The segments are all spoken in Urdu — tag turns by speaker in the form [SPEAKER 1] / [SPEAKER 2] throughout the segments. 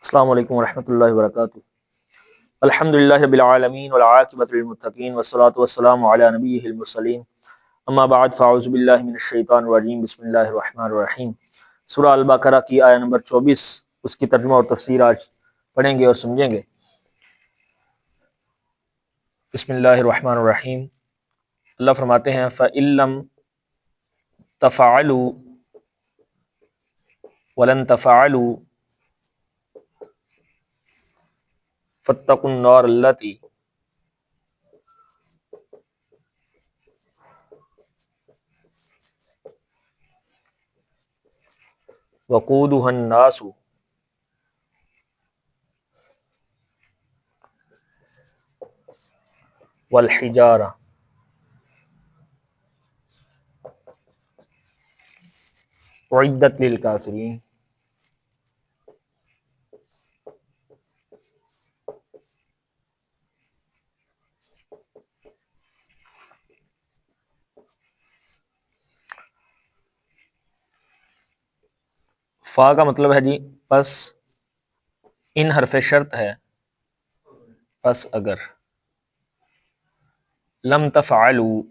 [SPEAKER 1] السلام علیکم ورحمۃ اللہ وبرکاتہ۔ الحمدللہ رب العالمین والعاقبۃ للمتقین والصلاۃ والسلام علی نبیہ المرسلین، اما بعد فاعوذ باللہ من الشیطان الرجیم، بسم اللہ الرحمن الرحیم۔ سورہ البقرہ کی آیہ نمبر 24، اس کی ترجمہ اور تفسیر آج پڑھیں گے اور سمجھیں گے۔ بسم اللہ الرحمن الرحیم۔ اللہ فرماتے ہیں فَإِن لَّمْ تَفْعَلُوا وَلَن تَفْعَلُوا فَاتَّقُوا النَّارَ الَّتِي وَقُودُهَا النَّاسُ وَالْحِجَارَةُ أُعِدَّتْ لِلْكَافِرِينَ۔ فا کا مطلب ہے جی پس، ان حرف شرط ہے، پس اگر۔ لم تفعلوا،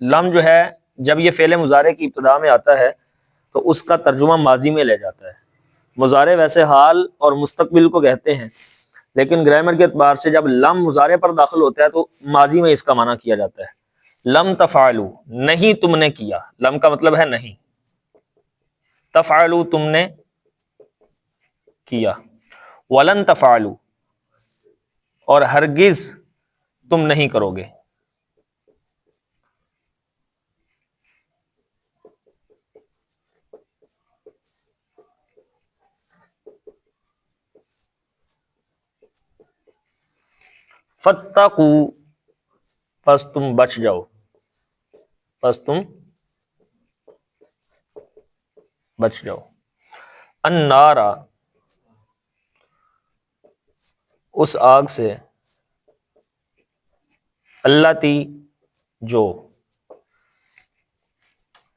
[SPEAKER 1] لم جو ہے جب یہ فعل مضارع کی ابتدا میں آتا ہے تو اس کا ترجمہ ماضی میں لے جاتا ہے۔ مضارع ویسے حال اور مستقبل کو کہتے ہیں، لیکن گرامر کے اعتبار سے جب لم مضارع پر داخل ہوتا ہے تو ماضی میں اس کا معنی کیا جاتا ہے۔ لم تفعلوا، نہیں تم نے کیا، لم کا مطلب ہے نہیں، تفعلوا تم نے کیا، ولن تفعلوا اور ہرگز تم نہیں کرو گے۔ فَاتَّقُوا پس تم بچ جاؤ، پس تم بچ جاؤ، النار اس آگ سے، اللاتی جو،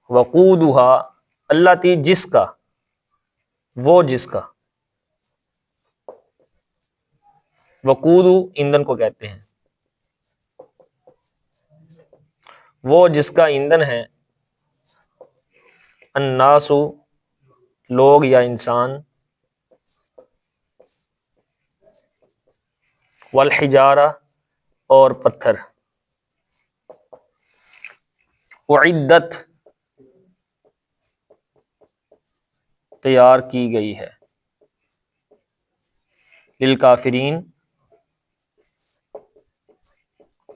[SPEAKER 1] وقودها اللاتی جس کا، وہ جس کا، وقود ایندھن کو کہتے ہیں، وہ جس کا ایندھن ہے، الناس لوگ یا انسان، والحجارہ اور پتھر، اعدت تیار کی گئی ہے، للکافرین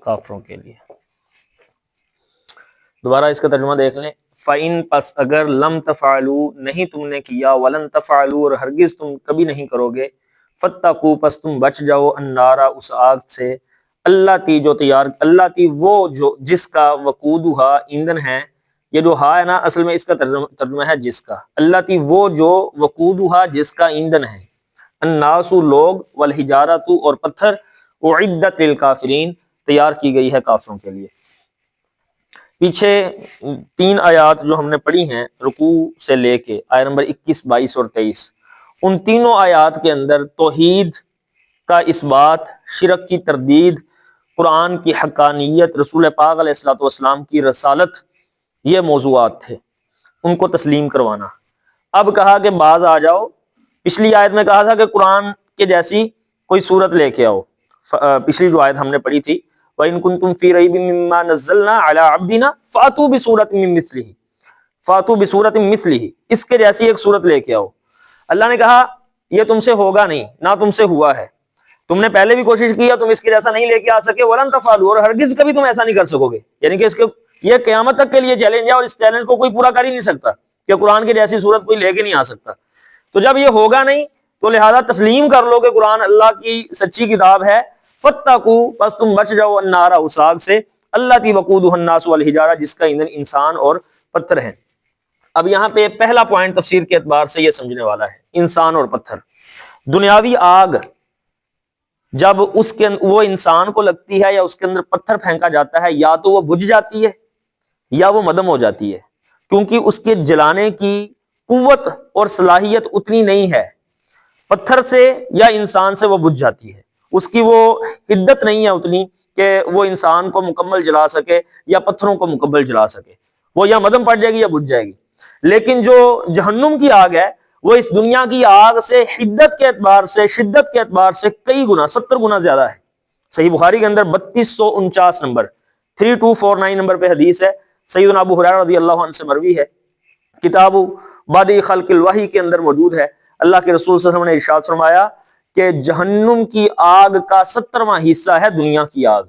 [SPEAKER 1] کافروں کے لیے۔ دوبارہ اس کا ترجمہ دیکھ لیں۔ فَإِن پس اگر، لم تفعلوا نہیں تم نے کیا، ولن تفعلوا اور ہرگز تم کبھی نہیں کرو گے، فَاتَّقُوا پس تم بچ جاؤ، النار اس آگ سے، اللاتی جو تیار، اللاتی وہ جو جس کا، وقودها ایندھن ہے، یہ جو ہا ہے نا اصل میں اس کا ترجمہ ہے جس کا، اللاتی وہ جو، وقودها جس کا ایندھن ہے، الناس لوگ، والحجارۃ اور پتھر، اعدت للکافرین تیار کی گئی ہے کافروں کے لیے۔ پیچھے 3 آیات جو ہم نے پڑھی ہیں رکوع سے لے کے آیت نمبر 21، 22 اور 23، ان تینوں آیات کے اندر توحید کا اثبات، شرک کی تردید، قرآن کی حقانیت، رسول پاک علیہ الصلوۃ والسلام کی رسالت، یہ موضوعات تھے، ان کو تسلیم کروانا۔ اب کہا کہ بعض آ جاؤ، پچھلی آیت میں کہا تھا کہ قرآن کے جیسی کوئی صورت لے کے آؤ، پچھلی جو آیت ہم نے پڑھی تھی، وَإِن كُنتُمْ فِي رَيْبٍ مِّمَّا نَزَّلْنَا عَلَىٰ عَبْدِنَا فَأْتُوا بِسُورَةٍ مِّن مِّثْلِهِ، فَأْتُوا بِسُورَةٍ مِّثْلِهِ، اس کے جیسی ایک صورت لے کے آؤ۔ اللہ نے کہا یہ تم سے ہوگا نہیں، نہ تم سے ہوا ہے، تم نے پہلے بھی کوشش کی ہے، تم اس کے جیسا نہیں لے کے آ سکے، وَلَن تَفْعَلُوا اور ہرگز کبھی تم ایسا نہیں کر سکو گے، یعنی کہ اس کے یہ قیامت تک کے لیے چیلنج ہے، اور اس چیلنج کو کوئی پورا کر ہی نہیں سکتا کہ قرآن کی جیسی صورت کوئی لے کے نہیں آ سکتا۔ تو جب یہ ہوگا نہیں تو لہذا تسلیم کر لو کہ قرآن اللہ کی سچی کتاب ہے۔ فَاتَّقُوا پس تم بچ جاؤ، النار اس آگ سے، اللاتی وقودها الناس والحجارہ جس کا ایندھن انسان اور پتھر ہیں۔ اب یہاں پہ پہلا پوائنٹ تفسیر کے اعتبار سے یہ سمجھنے والا ہے، انسان اور پتھر۔ دنیاوی آگ جب اس کے وہ انسان کو لگتی ہے یا اس کے اندر پتھر پھینکا جاتا ہے، یا تو وہ بجھ جاتی ہے یا وہ مدم ہو جاتی ہے، کیونکہ اس کے جلانے کی قوت اور صلاحیت اتنی نہیں ہے۔ پتھر سے یا انسان سے وہ بجھ جاتی ہے، اس کی وہ حدت نہیں ہے اتنی کہ وہ انسان کو مکمل جلا سکے یا پتھروں کو مکمل جلا سکے، وہ یا مدم پڑ جائے گی یا بجھ جائے گی۔ لیکن جو جہنم کی آگ ہے وہ اس دنیا کی آگ سے حدت کے اعتبار سے، شدت کے اعتبار سے کئی گنا، 70 گنا زیادہ ہے۔ صحیح بخاری کے اندر 3249 نمبر 3249 نمبر پہ حدیث ہے، سیدنا ابو ہریرہ رضی اللہ عنہ سے مروی ہے، کتاب بادئ خلق الوحی کے اندر موجود ہے۔ اللہ کے رسول صلی اللہ علیہ وسلم نے ارشاد فرمایا کہ جہنم کی آگ کا 70واں حصہ ہے دنیا کی آگ،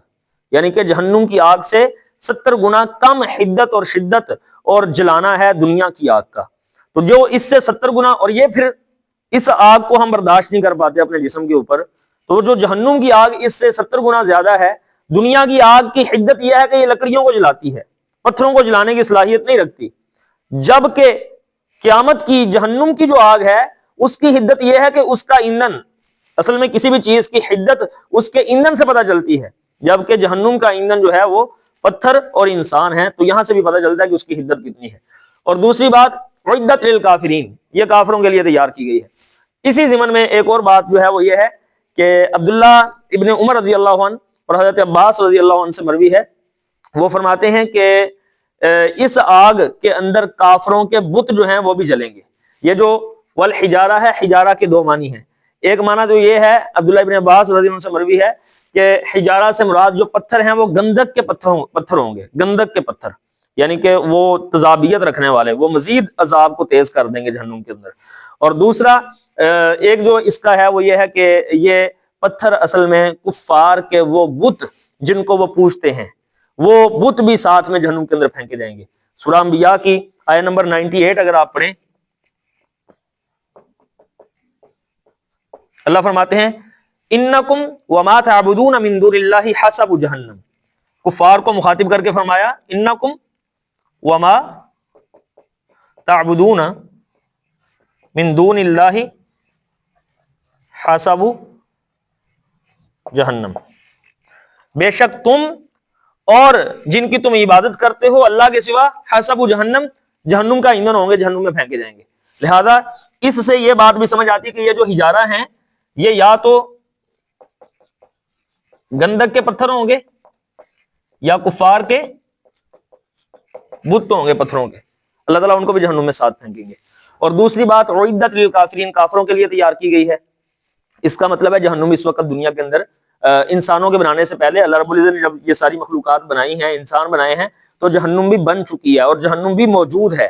[SPEAKER 1] یعنی کہ جہنم کی آگ سے 70 گنا کم حدت اور شدت اور جلانا ہے دنیا کی آگ کا۔ تو جو اس سے 70 گنا، اور یہ پھر اس آگ کو ہم برداشت نہیں کر پاتے اپنے جسم کے اوپر، تو جو جہنم کی آگ اس سے 70 گنا زیادہ ہے۔ دنیا کی آگ کی حدت یہ ہے کہ یہ لکڑیوں کو جلاتی ہے، پتھروں کو جلانے کی صلاحیت نہیں رکھتی، جبکہ قیامت کی جہنم کی جو آگ ہے اس کی حدت یہ ہے کہ اس کا ایندھن، اصل میں کسی بھی چیز کی حدت اس کے ایندھن سے پتہ چلتی ہے، جبکہ جہنم کا ایندھن جو ہے وہ پتھر اور انسان ہے، تو یہاں سے بھی پتہ چلتا ہے کہ اس کی حدت کتنی ہے۔ اور دوسری بات، عدت للکافرین، یہ کافروں کے لیے تیار کی گئی ہے۔ اسی ضمن میں ایک اور بات جو ہے وہ یہ ہے کہ عبداللہ ابن عمر رضی اللہ عنہ اور حضرت عباس رضی اللہ عنہ سے مروی ہے، وہ فرماتے ہیں کہ اس آگ کے اندر کافروں کے بت جو ہیں وہ بھی جلیں گے۔ یہ جو والحجارہ ہے، حجارہ کے دو معنی ہیں، ایک معنی تو یہ ہے عبداللہ ابن عباس رضی اللہ عنہ سے مروی ہے کہ حجارہ سے مراد جو پتھر ہیں وہ گندک کے پتھر ہوں گے، گندک کے پتھر، یعنی کہ وہ تذابیت رکھنے والے، وہ مزید عذاب کو تیز کر دیں گے جہنم کے اندر۔ اور دوسرا ایک جو اس کا ہے وہ یہ ہے کہ یہ پتھر اصل میں کفار کے وہ بت جن کو وہ پوجتے ہیں، وہ بت بھی ساتھ میں جہنم کے اندر پھینکے جائیں گے۔ سورہ انبیاء کی آیت نمبر 98 اگر آپ پڑھیں، اللہ فرماتے ہیں انکم وما تعبدون من دون اللہ حسب جہنم، کفار کو مخاطب کر کے فرمایا انکم وما تعبدون من دون اللہ حسب جہنم، بے شک تم اور جن کی تم عبادت کرتے ہو اللہ کے سوا حسب جہنم، جہنم کا ایندھن ہوں گے، جہنم میں پھینکے جائیں گے۔ لہذا اس سے یہ بات بھی سمجھ آتی ہے کہ یہ جو حجارہ ہیں یہ یا تو گندک کے پتھر ہوں گے یا کفار کے بت ہوں گے پتھروں کے، اللہ تعالیٰ ان کو بھی جہنم میں ساتھ پھینکیں گے۔ اور دوسری بات، اعدت للکافرین، کافروں کے لیے تیار کی گئی ہے۔ اس کا مطلب ہے جہنم اس وقت دنیا کے اندر انسانوں کے بنانے سے پہلے اللہ رب العزت نے جب یہ ساری مخلوقات بنائی ہیں، انسان بنائے ہیں، تو جہنم بھی بن چکی ہے اور جہنم بھی موجود ہے۔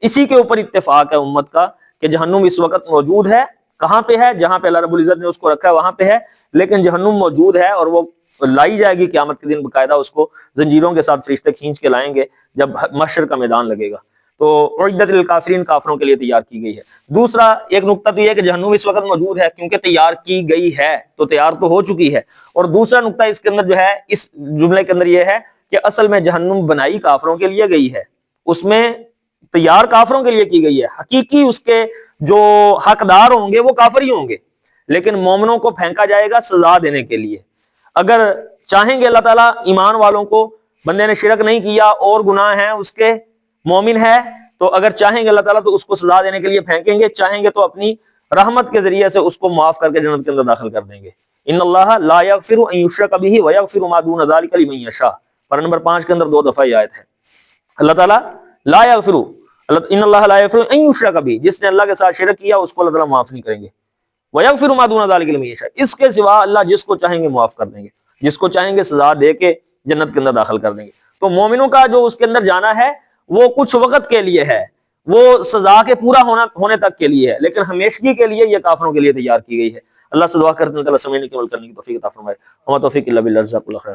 [SPEAKER 1] اسی کے اوپر اتفاق ہے امت کا کہ جہنم اس وقت موجود ہے۔ کہاں پہ ہے؟ جہاں پہ اللہ رب العزت نے اس کو رکھا ہے وہاں پہ ہے، لیکن جہنم موجود ہے اور وہ لائی جائے گی قیامت کے دن، باقاعدہ اس کو زنجیروں کے ساتھ فرشتے کھینچ کے لائیں گے جب محشر کا میدان لگے گا۔ تو اعدت للکافرین، کافروں کے لیے تیار کی گئی ہے۔ دوسرا ایک نقطہ تو یہ ہے کہ جہنم اس وقت موجود ہے کیونکہ تیار کی گئی ہے، تو تیار تو ہو چکی ہے۔ اور دوسرا نقطہ اس کے اندر جو ہے، اس جملے کے اندر یہ ہے کہ اصل میں جہنم بنائی کافروں کے لیے گئی ہے، اس میں تیار کافروں کے لیے کی گئی ہے، حقیقی اس کے جو حقدار ہوں گے وہ کافر ہی ہوں گے، لیکن مومنوں کو پھینکا جائے گا سزا دینے کے لیے۔ اگر چاہیں گے اللہ تعالیٰ ایمان والوں کو، بندے نے شرک نہیں کیا اور گناہ ہیں اس کے، مومن ہے، تو اگر چاہیں گے اللہ تعالیٰ تو اس کو سزا دینے کے لیے پھینکیں گے، چاہیں گے تو اپنی رحمت کے ذریعے سے اس کو معاف کر کے جنت کے اندر داخل کر دیں گے۔ ان اللہ لا یغفر ان یشرک بہ ویغفر ما دون ذلک لمن یشاء، پر نمبر 5 کے اندر 2 دفعہ یہ آیت ہے۔ اللہ تعالیٰ لا یغفر، ان اللہ لا یغفر ان یشرک بہ، جس نے اللہ کے ساتھ شرک کیا اس کو اللہ تعالیٰ معاف نہیں کریں گے، ویغفر ما دون ذلک لمن یشاء، اس کے سوا اللہ جس کو چاہیں گے معاف کر دیں گے، جس کو چاہیں گے سزا دے کے جنت کے اندر داخل کر دیں گے۔ تو مومنوں کا جو اس کے اندر جانا ہے وہ کچھ وقت کے لیے ہے، وہ سزا کے پورا ہونے تک کے لیے ہے، لیکن ہمیشگی کے لیے یہ کافروں کے لیے تیار کی گئی ہے۔ اللہ سے دعا کرتے ہیں کہ اللہ سمجھنے کی عمل کرنے کی توفیق عطا فرمائے۔ وما توفیق الا باللہ، جزاک اللہ خیر۔